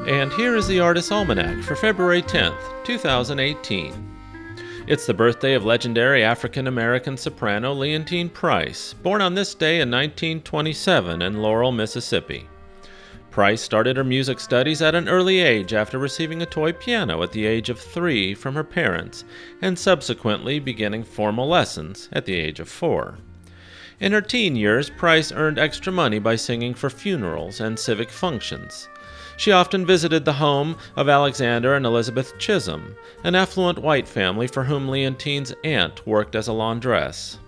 And here is the Artist's Almanac for February 10th, 2018. It's the birthday of legendary African-American soprano Leontyne Price, born on this day in 1927 in Laurel, Mississippi. Price started her music studies at an early age after receiving a toy piano at the age of 3 from her parents, and subsequently beginning formal lessons at the age of 4. In her teen years, Price earned extra money by singing for funerals and civic functions. She often visited the home of Alexander and Elizabeth Chisholm, an affluent white family for whom Leontyne's aunt worked as a laundress.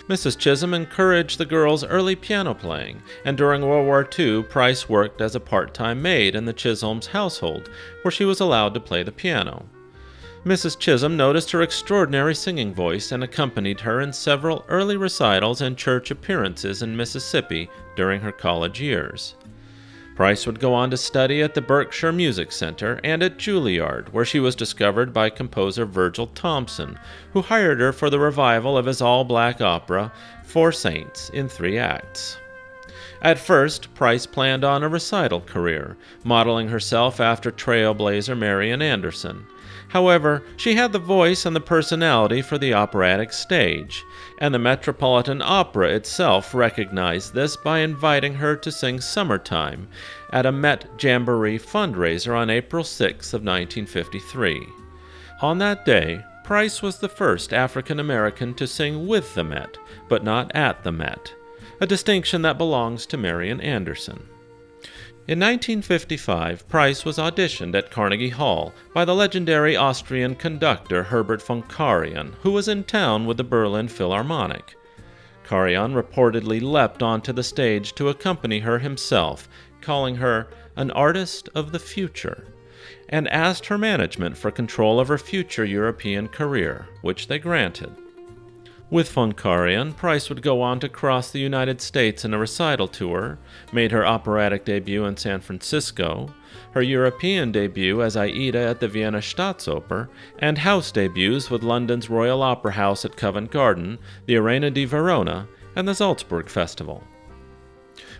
Mrs. Chisholm encouraged the girls' early piano playing, and during World War II, Price worked as a part-time maid in the Chisholms' household, where she was allowed to play the piano. Mrs. Chisholm noticed her extraordinary singing voice and accompanied her in several early recitals and church appearances in Mississippi during her college years. Price would go on to study at the Berkshire Music Center and at Juilliard, where she was discovered by composer Virgil Thomson, who hired her for the revival of his all-black opera, Four Saints, in 3 acts. At first, Price planned on a recital career, modeling herself after trailblazer Marian Anderson. However, she had the voice and the personality for the operatic stage, and the Metropolitan Opera itself recognized this by inviting her to sing Summertime at a Met Jamboree fundraiser on April 6 of 1953. On that day, Price was the first African American to sing with the Met, but not at the Met, a distinction that belongs to Marian Anderson. In 1955, Price was auditioned at Carnegie Hall by the legendary Austrian conductor Herbert von Karajan, who was in town with the Berlin Philharmonic. Karajan reportedly leapt onto the stage to accompany her himself, calling her an artist of the future, and asked her management for control of her future European career, which they granted. With von Karajan, Price would go on to cross the United States in a recital tour, made her operatic debut in San Francisco, her European debut as Aida at the Vienna Staatsoper, and house debuts with London's Royal Opera House at Covent Garden, the Arena di Verona, and the Salzburg Festival.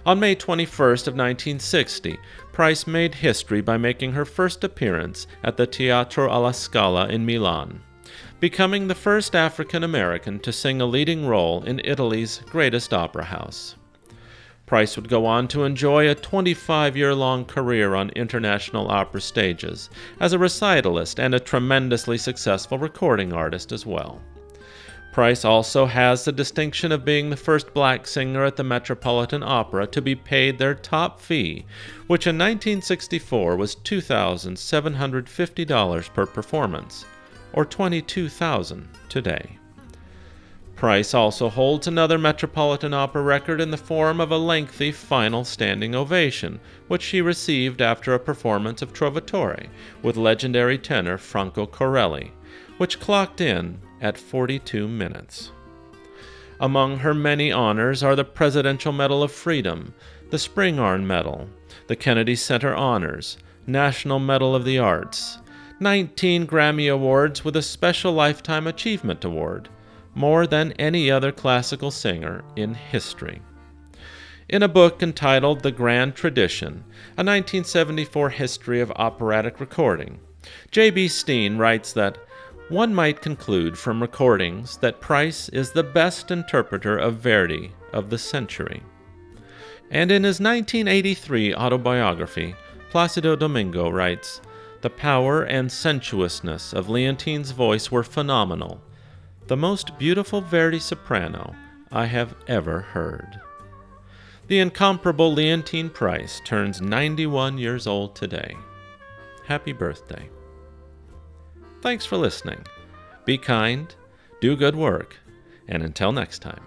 On May 21st of 1960, Price made history by making her first appearance at the Teatro alla Scala in Milan, becoming the first African American to sing a leading role in Italy's greatest opera house. Price would go on to enjoy a 25-year-long career on international opera stages as a recitalist and a tremendously successful recording artist as well. Price also has the distinction of being the first black singer at the Metropolitan Opera to be paid their top fee, which in 1964 was $2,750 per performance, or $22,000 today. Price also holds another Metropolitan Opera record in the form of a lengthy final standing ovation, which she received after a performance of Trovatore with legendary tenor Franco Corelli, which clocked in at 42 minutes. Among her many honors are the Presidential Medal of Freedom, the Spingarn Medal, the Kennedy Center Honors, National Medal of the Arts, 19 Grammy Awards with a Special Lifetime Achievement Award, more than any other classical singer in history. In a book entitled The Grand Tradition, a 1974 history of operatic recording, J.B. Steen writes that one might conclude from recordings that Price is the best interpreter of Verdi of the century. And in his 1983 autobiography, Placido Domingo writes, "The power and sensuousness of Leontyne's voice were phenomenal, the most beautiful Verdi soprano I have ever heard." The incomparable Leontyne Price turns 91 years old today. Happy birthday. Thanks for listening. Be kind, do good work, and until next time.